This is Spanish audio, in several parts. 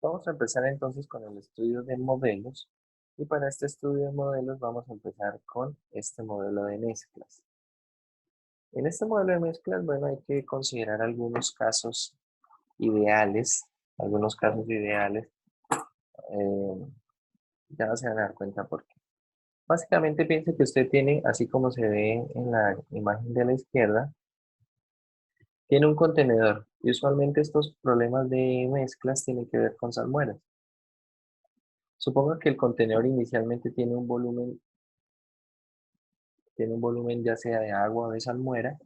Vamos a empezar entonces con el estudio de modelos y para este estudio de modelos vamos a empezar con este modelo de mezclas. En este modelo de mezclas, bueno, hay que considerar ideales, algunos casos ideales, eh, ya se van a dar cuenta por qué. Básicamente piense que usted tiene, así como se ve en la imagen de la izquierda, tiene un contenedor y usualmente estos problemas de mezclas tienen que ver con salmueras. Suponga que el contenedor inicialmente tiene un volumen ya sea de agua o de salmuera,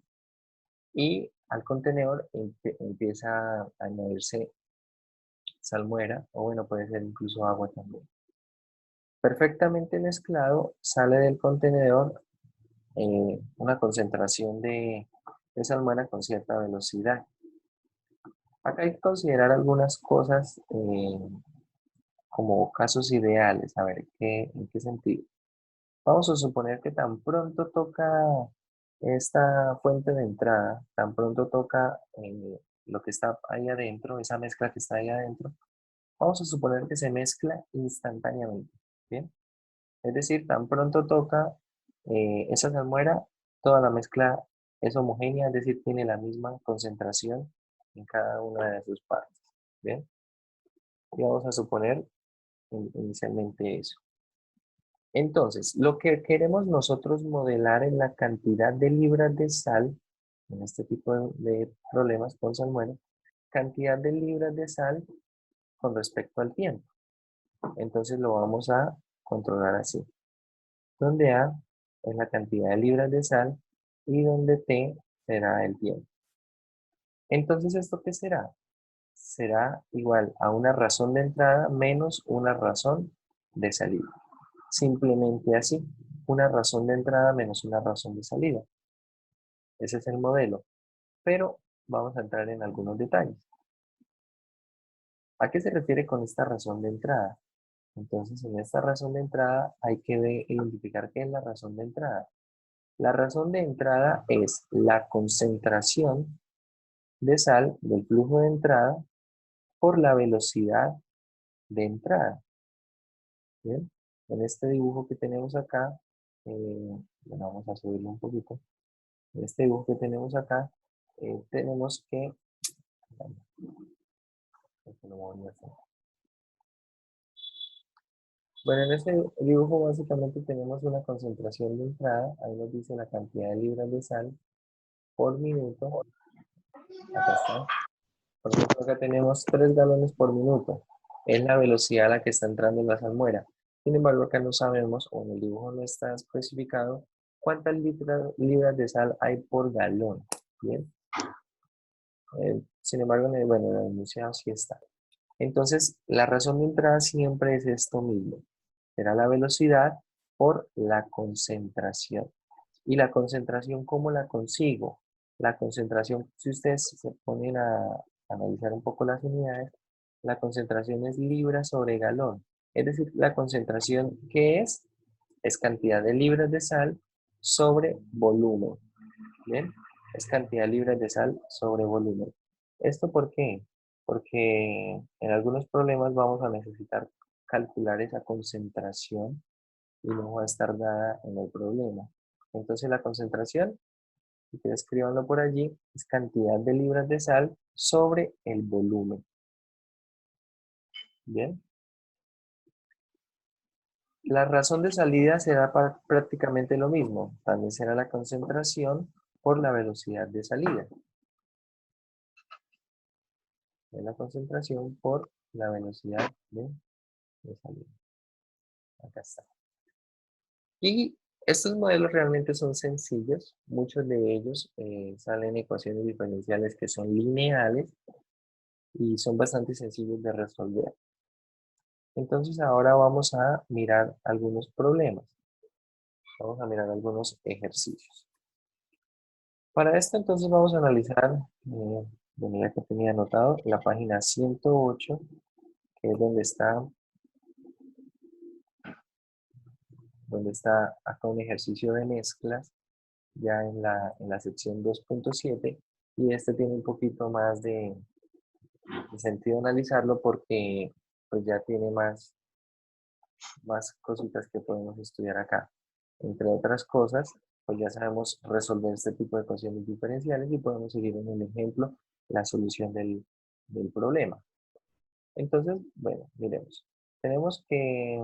y al contenedor empieza a añadirse salmuera, o bueno, puede ser incluso agua también. Perfectamente mezclado, sale del contenedor una concentración de salmuera con cierta velocidad. Acá hay que considerar algunas cosas como casos ideales. A ver, ¿en qué sentido? Vamos a suponer que tan pronto toca esta fuente de entrada, tan pronto toca lo que está ahí adentro, esa mezcla que está ahí adentro, vamos a suponer que se mezcla instantáneamente, ¿bien? Es decir, tan pronto toca esa salmuera, toda la mezcla es homogénea, es decir, tiene la misma concentración en cada una de sus partes, ¿bien? Y vamos a suponer inicialmente eso. Entonces, lo que queremos nosotros modelar es la cantidad de libras de sal, en este tipo de problemas con salmuera, cantidad de libras de sal con respecto al tiempo. Entonces lo vamos a controlar así, donde A es la cantidad de libras de sal y donde T será el tiempo. Entonces, ¿esto qué será? Será igual a una razón de entrada menos una razón de salida. Simplemente así, una razón de entrada menos una razón de salida. Ese es el modelo, pero vamos a entrar en algunos detalles. ¿A qué se refiere con esta razón de entrada? Entonces, en esta razón de entrada hay que identificar qué es la razón de entrada. La razón de entrada es la concentración de sal del flujo de entrada por la velocidad de entrada. ¿Bien? En este dibujo que tenemos acá, bueno, vamos a subirlo un poquito. En este dibujo que tenemos acá, tenemos que, bueno, en este dibujo básicamente tenemos una concentración de entrada, ahí nos dice la cantidad de libras de sal por minuto, acá está. Por ejemplo, acá tenemos 3 galones por minuto, es la velocidad a la que está entrando la salmuera. Sin embargo, acá no sabemos, o en el dibujo no está especificado, cuántas libras de sal hay por galón, ¿bien? Sin embargo, bueno, en el enunciado sí está. Entonces, la razón de entrada siempre es esto mismo. Será la velocidad por la concentración. ¿Y la concentración cómo la consigo? La concentración, si ustedes se ponen a analizar un poco las unidades, la concentración es libra sobre galón. Es decir, la concentración, ¿qué es? Es cantidad de libras de sal sobre volumen. ¿Bien? Es cantidad de libras de sal sobre volumen. ¿Esto por qué? Porque en algunos problemas vamos a necesitar calcular esa concentración y no va a estar dada en el problema. Entonces la concentración, si quieres escribanlo por allí, es cantidad de libras de sal sobre el volumen. Bien. La razón de salida será prácticamente lo mismo. También será la concentración por la velocidad de salida. Es la concentración por la velocidad de salida. Acá está. Y estos modelos realmente son sencillos. Muchos de ellos salen ecuaciones diferenciales que son lineales y son bastante sencillos de resolver. Entonces ahora vamos a mirar algunos problemas. Vamos a mirar algunos ejercicios. Para esto entonces vamos a analizar, de manera que tenía anotado, la página 108, que es donde está acá un ejercicio de mezclas, ya en la sección 2.7, y este tiene un poquito más de sentido analizarlo porque pues ya tiene más cositas que podemos estudiar acá. Entre otras cosas, pues ya sabemos resolver este tipo de ecuaciones diferenciales y podemos seguir en el ejemplo la solución del problema. Entonces, bueno, miremos. Tenemos que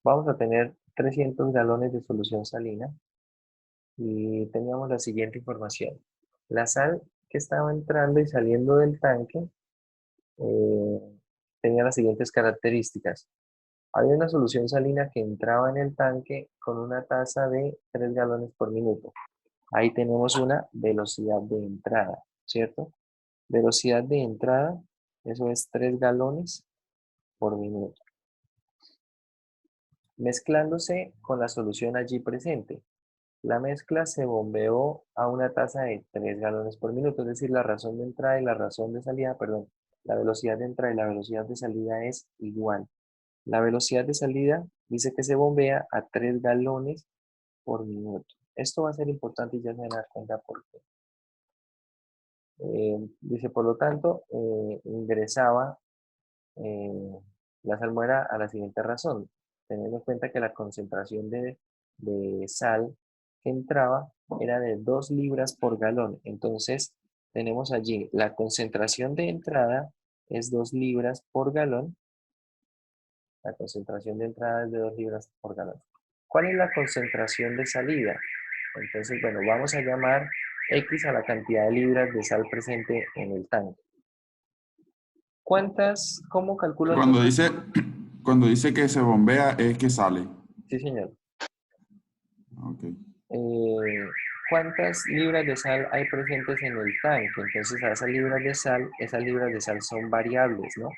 vamos a tener 300 galones de solución salina y teníamos la siguiente información. La sal que estaba entrando y saliendo del tanque tenía las siguientes características. Había una solución salina que entraba en el tanque con una tasa de 3 galones por minuto. Ahí tenemos una velocidad de entrada, ¿cierto? Velocidad de entrada, eso es 3 galones por minuto. Mezclándose con la solución allí presente. La mezcla se bombeó a una tasa de 3 galones por minuto, es decir, la razón de entrada y la razón de salida, perdón, la velocidad de entrada y la velocidad de salida es igual. La velocidad de salida dice que se bombea a 3 galones por minuto. Esto va a ser importante y ya se van a dar cuenta por qué. Dice, por lo tanto, ingresaba la salmuera a la siguiente razón, teniendo en cuenta que la concentración de sal que entraba era de 2 libras por galón. Entonces, tenemos allí la concentración de entrada es 2 libras por galón. La concentración de entrada es de 2 libras por galón. ¿Cuál es la concentración de salida? Entonces, bueno, vamos a llamar X a la cantidad de libras de sal presente en el tanque. ¿Cómo calculo yo? Cuando dice que se bombea es que sale. Sí, señor. Okay. ¿Cuántas libras de sal hay presentes en el tanque? Entonces a esas libras de sal son variables, ¿no?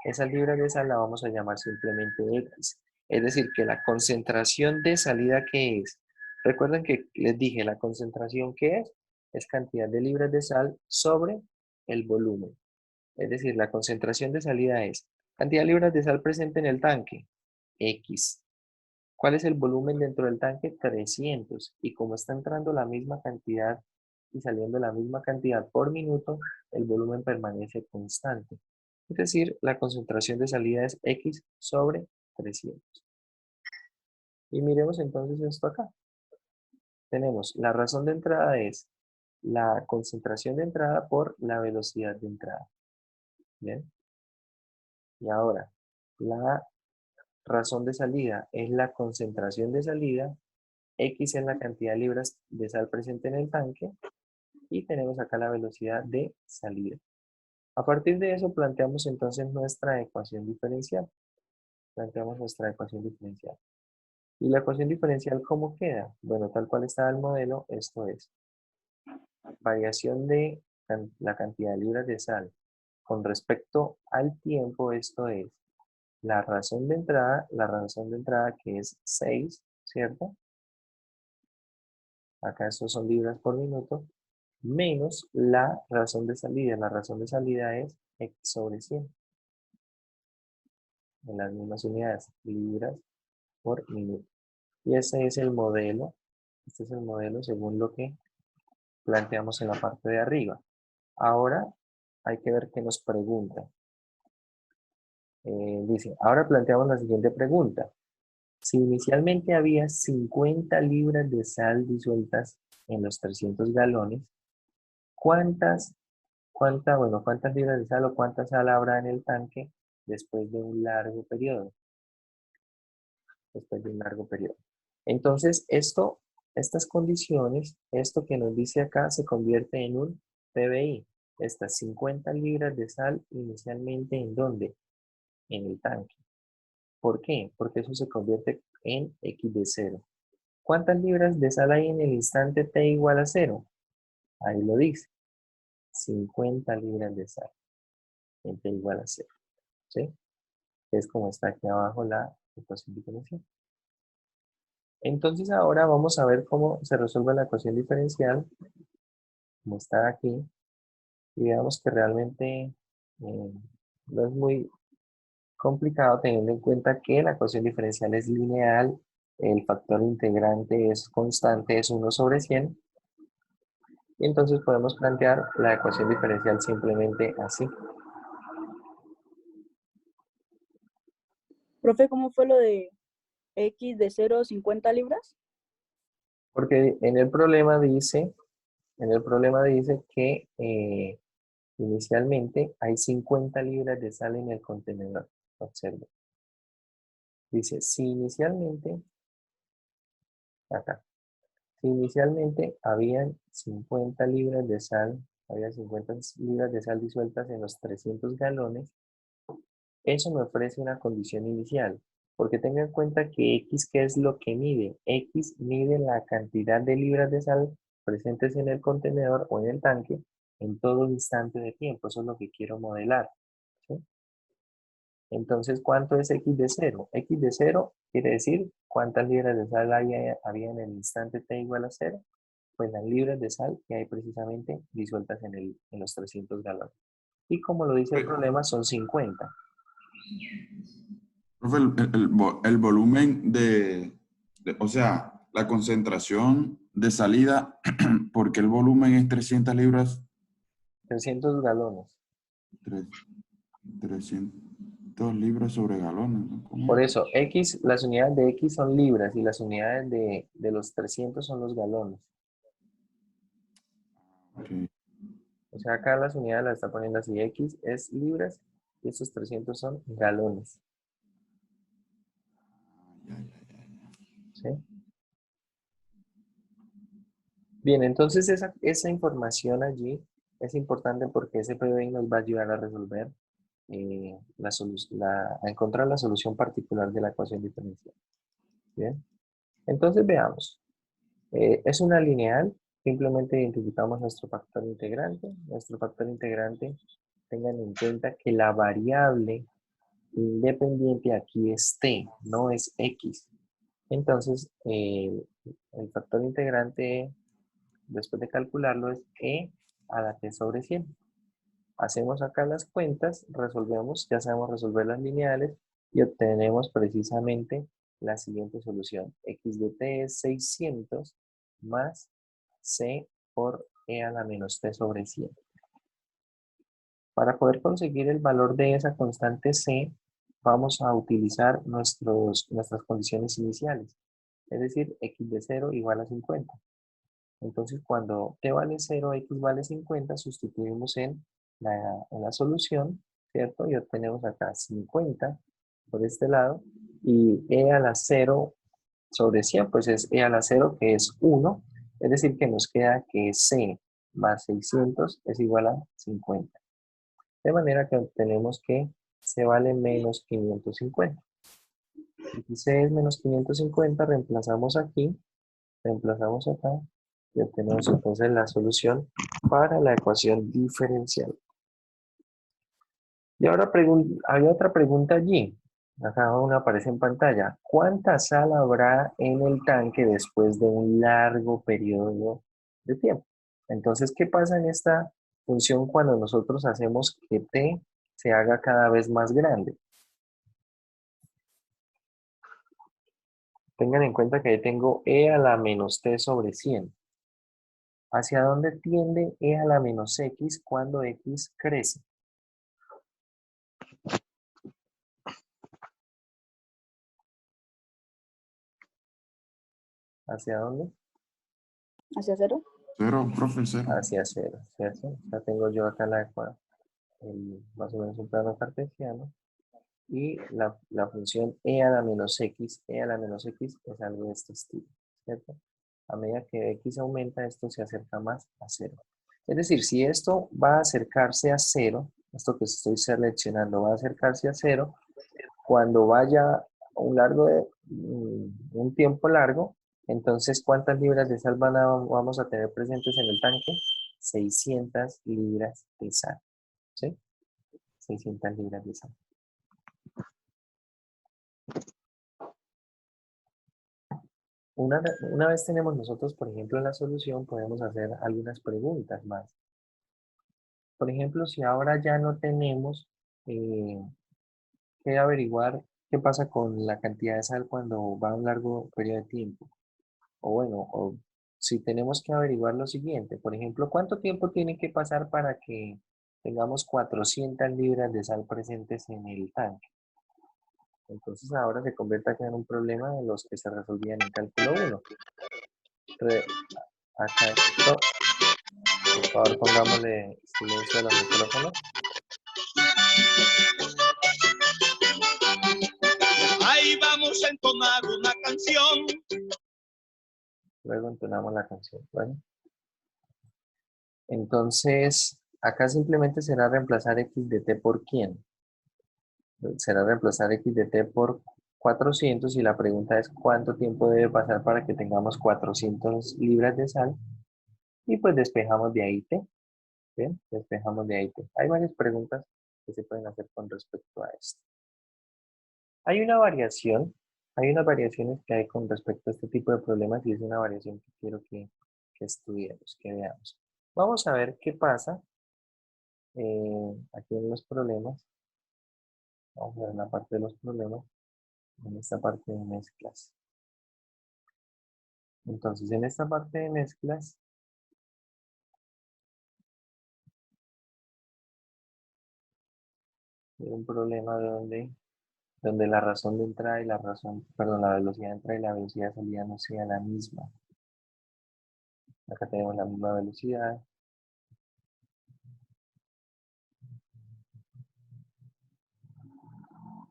Esas libras de sal la vamos a llamar simplemente X. Es decir, que la concentración de salida que es, recuerden que les dije, la concentración que es cantidad de libras de sal sobre el volumen. Es decir, la concentración de salida es cantidad de libras de sal presente en el tanque, X. ¿Cuál es el volumen dentro del tanque? 300. Y como está entrando la misma cantidad y saliendo la misma cantidad por minuto, el volumen permanece constante. Es decir, la concentración de salida es X sobre 300. Y miremos entonces esto acá. Tenemos la razón de entrada es la concentración de entrada por la velocidad de entrada. ¿Bien? Y ahora, la razón de salida es la concentración de salida, X es la cantidad de libras de sal presente en el tanque, y tenemos acá la velocidad de salida. A partir de eso planteamos entonces nuestra ecuación diferencial. Planteamos nuestra ecuación diferencial. ¿Y la ecuación diferencial cómo queda? Bueno, tal cual está el modelo, esto es variación de la cantidad de libras de sal con respecto al tiempo, esto es la razón de entrada que es 6, ¿cierto? Acá estos son libras por minuto, menos la razón de salida. La razón de salida es X sobre 100. En las mismas unidades, libras por minuto. Y ese es el modelo. Este es el modelo según lo que planteamos en la parte de arriba. Ahora hay que ver qué nos pregunta. Dice, ahora planteamos la siguiente pregunta. Si inicialmente había 50 libras de sal disueltas en los 300 galones, ¿cuántas libras de sal o cuánta sal habrá en el tanque después de un largo periodo? Después de un largo periodo. Entonces, estas condiciones, esto que nos dice acá, se convierte en un PBI. Estas 50 libras de sal inicialmente, ¿en dónde? En el tanque. ¿Por qué? Porque eso se convierte en X de 0. ¿Cuántas libras de sal hay en el instante T igual a 0? Ahí lo dice. 50 libras de sal en T igual a 0. ¿Sí? Es como está aquí abajo la ecuación diferencial. Entonces ahora vamos a ver cómo se resuelve la ecuación diferencial, como está aquí, y veamos que realmente no es muy complicado teniendo en cuenta que la ecuación diferencial es lineal, el factor integrante es constante, es 1 sobre 100, y entonces podemos plantear la ecuación diferencial simplemente así. Profe, ¿cómo fue lo de X de 0 a 50 libras? Porque en el problema dice que inicialmente hay 50 libras de sal en el contenedor. Observe. Dice, si inicialmente, acá, si inicialmente habían 50 libras de sal, había 50 libras de sal disueltas en los 300 galones, eso me ofrece una condición inicial, porque tenga en cuenta que X, ¿qué es lo que mide? X mide la cantidad de libras de sal presentes en el contenedor o en el tanque en todo instante de tiempo. Eso es lo que quiero modelar, ¿sí? Entonces, ¿cuánto es X de 0? X de 0 quiere decir cuántas libras de sal había en el instante t igual a 0. Pues las libras de sal que hay precisamente disueltas en los 300 galones. Y como lo dice el problema, son 50. Profe, el volumen o sea, la concentración de salida, porque el volumen es 300 libras, 300 galones. 300 libras sobre galones, ¿no? Por ¿Cómo? eso, X, las unidades de X son libras y las unidades de los 300 son los galones. Ok. O sea, acá las unidades las está poniendo así. X es libras y estos 300 son galones. Ya, ya, ya, ya. ¿Sí? Bien, entonces esa información allí es importante porque ese PBI nos va a ayudar a resolver, a encontrar la solución particular de la ecuación diferencial. Bien, entonces veamos. Es una lineal, simplemente identificamos nuestro factor integrante. Nuestro factor integrante, tengan en cuenta que la variable independiente aquí es t, no es x. Entonces, el factor integrante, después de calcularlo, es e a la t sobre 100. Hacemos acá las cuentas, resolvemos, ya sabemos resolver las lineales y obtenemos precisamente la siguiente solución. X de t es 600 más c por e a la menos t sobre 100. Para poder conseguir el valor de esa constante c, vamos a utilizar nuestras condiciones iniciales. Es decir, x de 0 igual a 50. Entonces, cuando t vale 0, x vale 50, sustituimos en la solución, ¿cierto? Y obtenemos acá 50 por este lado. Y e a la 0 sobre 100, pues es e a la 0, que es 1. Es decir, que nos queda que c más 600 es igual a 50. De manera que obtenemos que c vale menos 550. Y si c es menos 550, reemplazamos aquí, reemplazamos acá, y obtenemos entonces la solución para la ecuación diferencial. Y ahora había otra pregunta allí. Acá una aparece en pantalla. ¿Cuánta sal habrá en el tanque después de un largo periodo de tiempo? Entonces, ¿qué pasa en esta función cuando nosotros hacemos que t se haga cada vez más grande? Tengan en cuenta que ahí tengo e a la menos t sobre 100. ¿Hacia dónde tiende e a la menos x cuando x crece? ¿Hacia dónde? ¿Hacia 0? Cero, profe, cero. Hacia 0, ¿cierto? Ya tengo yo acá más o menos un plano cartesiano. Y la función e a la menos x, e a la menos x es algo de este estilo, ¿cierto? A medida que x aumenta, esto se acerca más a 0. Es decir, si esto va a acercarse a 0, esto que estoy seleccionando va a acercarse a 0, cuando vaya un tiempo largo, entonces, ¿cuántas libras de sal vamos a tener presentes en el tanque? 600 libras de sal, ¿sí? 600 libras de sal. Una vez tenemos nosotros, por ejemplo, la solución, podemos hacer algunas preguntas más. Por ejemplo, si ahora ya no tenemos que averiguar qué pasa con la cantidad de sal cuando va a un largo periodo de tiempo. O bueno, o si tenemos que averiguar lo siguiente, por ejemplo, ¿cuánto tiempo tiene que pasar para que tengamos 400 libras de sal presentes en el tanque? Entonces ahora se convierte acá en un problema de los que se resolvían en cálculo 1. Acá esto, por favor pongámosle silencio a los micrófonos. Ahí vamos a entonar una canción. Luego entonamos la canción. Bueno. Entonces, acá simplemente será reemplazar x de t por quién. Será reemplazar x de t por 400 y la pregunta es cuánto tiempo debe pasar para que tengamos 400 libras de sal. Y pues despejamos de ahí t. Bien, despejamos de ahí t. Hay varias preguntas que se pueden hacer con respecto a esto. Hay una variación, hay unas variaciones que hay con respecto a este tipo de problemas y es una variación que quiero que estudiemos, que veamos. Vamos a ver qué pasa aquí en los problemas. Vamos a ver la parte de los problemas en esta parte de mezclas. Entonces, en esta parte de mezclas, hay un problema donde la razón de entrada y la velocidad de entrada y la velocidad de salida no sea la misma. Acá tenemos la misma velocidad.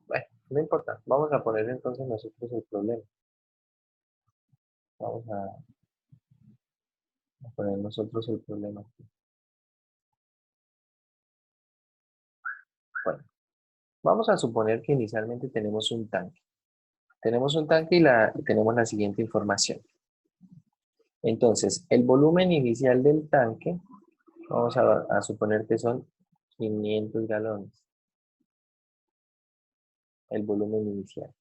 Bueno, no importa. Vamos a poner entonces nosotros el problema. Vamos a poner nosotros el problema aquí. Bueno, vamos a suponer que inicialmente tenemos un tanque. Tenemos un tanque y tenemos la siguiente información. Entonces, el volumen inicial del tanque, vamos a suponer que son 500 galones. El volumen inicial.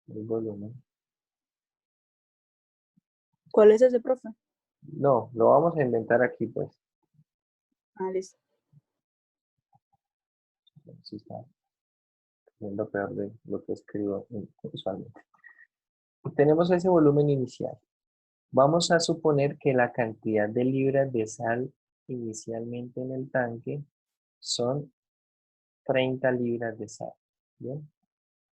El volumen. ¿Cuál es ese, profe? No, lo vamos a inventar aquí, pues. Ah, listo. Sí está siendo peor de lo que escribo usualmente. Tenemos ese volumen inicial. Vamos a suponer que la cantidad de libras de sal inicialmente en el tanque son 30 libras de sal. ¿Bien?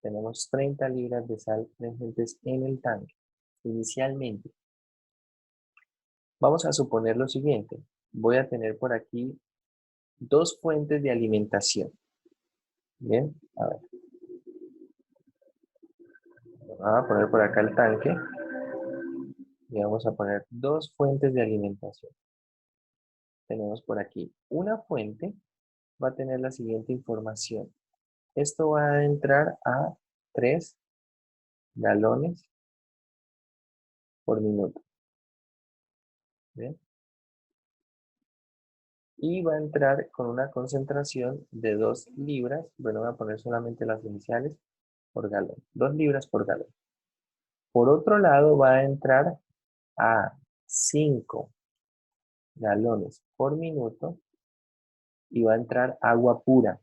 Tenemos 30 libras de sal presentes en el tanque inicialmente. Vamos a suponer lo siguiente. Voy a tener por aquí dos fuentes de alimentación. Bien, a ver. Vamos a poner por acá el tanque. Y vamos a poner dos fuentes de alimentación. Tenemos por aquí una fuente. Va a tener la siguiente información. Esto va a entrar a 3 galones por minuto. ¿Bien? Y va a entrar con una concentración de 2 libras. Bueno, voy a poner solamente las iniciales por galón. 2 libras por galón. Por otro lado, va a entrar a 5 galones por minuto y va a entrar agua pura.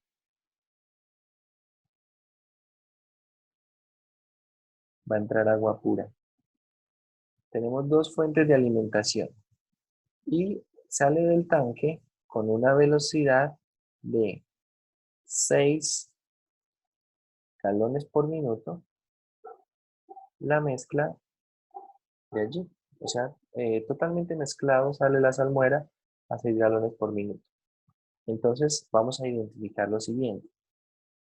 Va a entrar agua pura. Tenemos dos fuentes de alimentación y sale del tanque con una velocidad de 6 galones por minuto la mezcla de allí. O sea, totalmente mezclado sale la salmuera a 6 galones por minuto. Entonces vamos a identificar lo siguiente.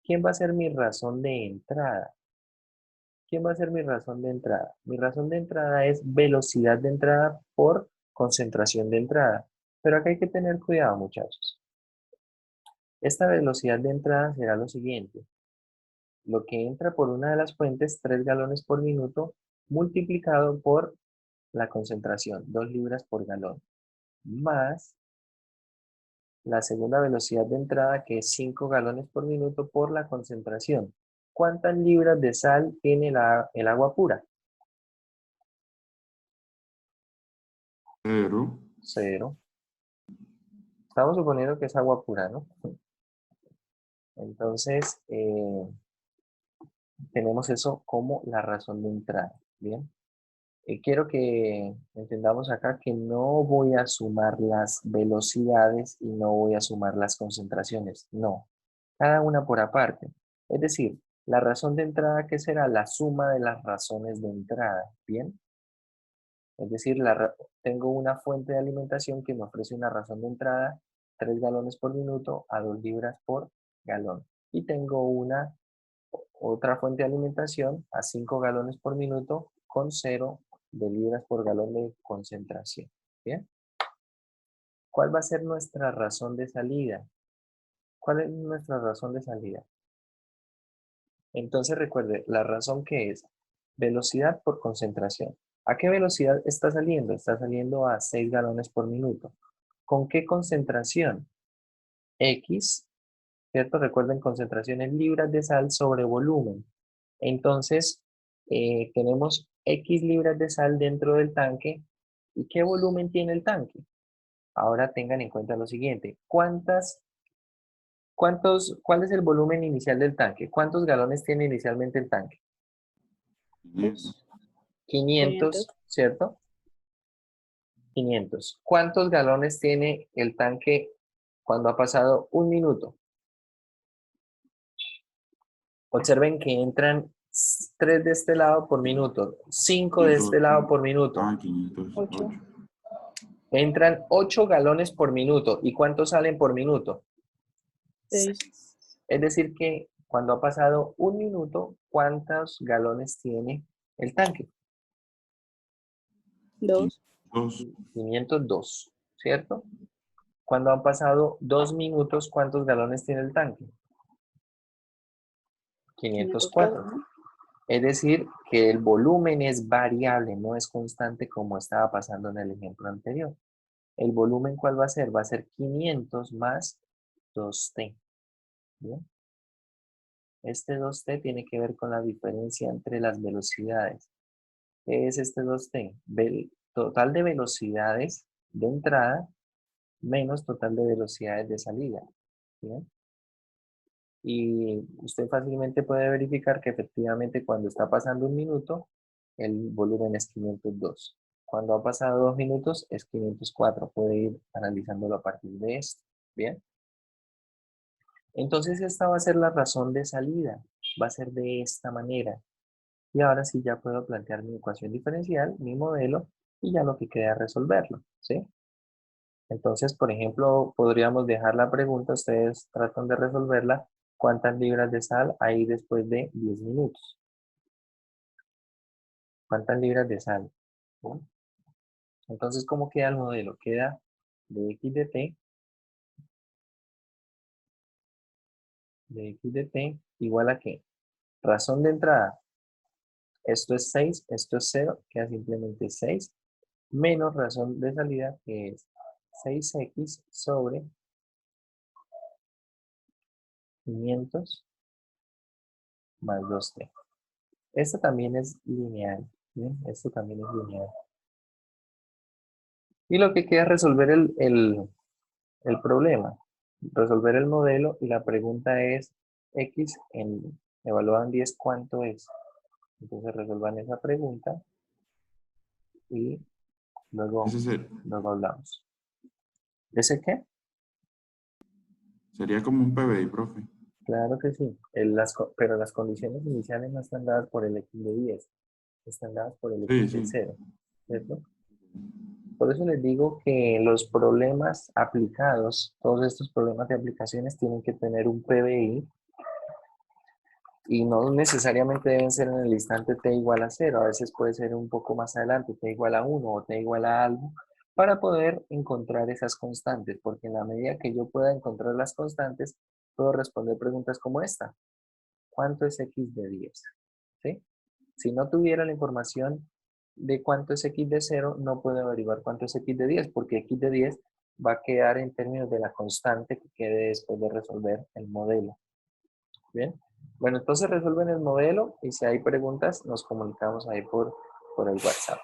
¿Quién va a ser mi razón de entrada? ¿Quién va a ser mi razón de entrada? Mi razón de entrada es velocidad de entrada por concentración de entrada. Pero acá hay que tener cuidado, muchachos. Esta velocidad de entrada será lo siguiente. Lo que entra por una de las fuentes, 3 galones por minuto, multiplicado por la concentración, 2 libras por galón, más la segunda velocidad de entrada, que es 5 galones por minuto por la concentración. ¿Cuántas libras de sal tiene el agua pura? 0. 0. Estamos suponiendo que es agua pura, ¿no? Entonces, tenemos eso como la razón de entrada, ¿bien? Quiero que entendamos acá que no voy a sumar las velocidades y no voy a sumar las concentraciones. No, cada una por aparte. Es decir, la razón de entrada que será la suma de las razones de entrada. ¿Bien? Es decir, tengo una fuente de alimentación que me ofrece una razón de entrada, 3 galones por minuto a 2 libras por galón. Y tengo otra fuente de alimentación a 5 galones por minuto con 0 de libras por galón de concentración. ¿Bien? ¿Cuál va a ser nuestra razón de salida? ¿Cuál es nuestra razón de salida? Entonces recuerde, la razón que es velocidad por concentración. ¿A qué velocidad está saliendo? Está saliendo a 6 galones por minuto. ¿Con qué concentración? X, ¿cierto? Recuerden, concentración en libras de sal sobre volumen. Entonces, tenemos X libras de sal dentro del tanque. ¿Y qué volumen tiene el tanque? Ahora tengan en cuenta lo siguiente. ¿Cuál es el volumen inicial del tanque? ¿Cuántos galones tiene inicialmente el tanque? 500. 500, ¿cierto? 500. ¿Cuántos galones tiene el tanque cuando ha pasado un minuto? Observen que entran 3 de este lado por minuto, 5 de este lado por minuto. 508. Entran 8 galones por minuto. ¿Y cuántos salen por minuto? 6. Es decir que cuando ha pasado un minuto, ¿cuántos galones tiene el tanque? 2. 2. 502, ¿cierto? Cuando han pasado 2 minutos, ¿cuántos galones tiene el tanque? 504. 504, ¿no? Es decir, que el volumen es variable, no es constante como estaba pasando en el ejemplo anterior. ¿El volumen cuál va a ser? Va a ser 500 más 2T. ¿Bien? Este 2T tiene que ver con la diferencia entre las velocidades. ¿Qué es este 2T? Total de velocidades de entrada menos total de velocidades de salida. ¿Bien? Y usted fácilmente puede verificar que efectivamente cuando está pasando un minuto, el volumen es 502. Cuando ha pasado 2 minutos es 504. Puede ir analizándolo a partir de esto. ¿Bien? Entonces esta va a ser la razón de salida. Va a ser de esta manera. Y ahora sí ya puedo plantear mi ecuación diferencial, mi modelo, y ya lo que queda es resolverlo. ¿Sí? Entonces, por ejemplo, podríamos dejar la pregunta, ustedes tratan de resolverla. ¿Cuántas libras de sal hay después de 10 minutos? ¿Cuántas libras de sal? ¿Sí? Entonces, ¿cómo queda el modelo? Queda de x de t igual a ¿qué? Razón de entrada. Esto es 6, esto es 0, queda simplemente 6, menos razón de salida, que es 6x sobre 500 más 2t. Esto también es lineal. ¿Sí? Esto también es lineal. Y lo que queda es resolver el problema, resolver el modelo, y la pregunta es x evaluado en 10, ¿cuánto es? Entonces resuelvan esa pregunta y luego, Ese luego hablamos. ¿Ese qué? sería como un PBI, profe. Claro que sí, pero las condiciones iniciales no están dadas por el x de 10, están dadas por el Sí, x de sí. 0, ¿cierto? Por eso les digo que los problemas aplicados, todos estos problemas de aplicaciones tienen que tener un PBI y no necesariamente deben ser en el instante t igual a 0. A veces puede ser un poco más adelante, t igual a 1 o t igual a algo, para poder encontrar esas constantes, porque en la medida que yo pueda encontrar las constantes, puedo responder preguntas como esta. ¿Cuánto es x de 10? ¿Sí? Si no tuviera la información de cuánto es x de 0, no puedo averiguar cuánto es x de 10, porque x de 10 va a quedar en términos de la constante que quede después de resolver el modelo. ¿Bien? Bueno, entonces resuelven el modelo y si hay preguntas nos comunicamos ahí por el WhatsApp.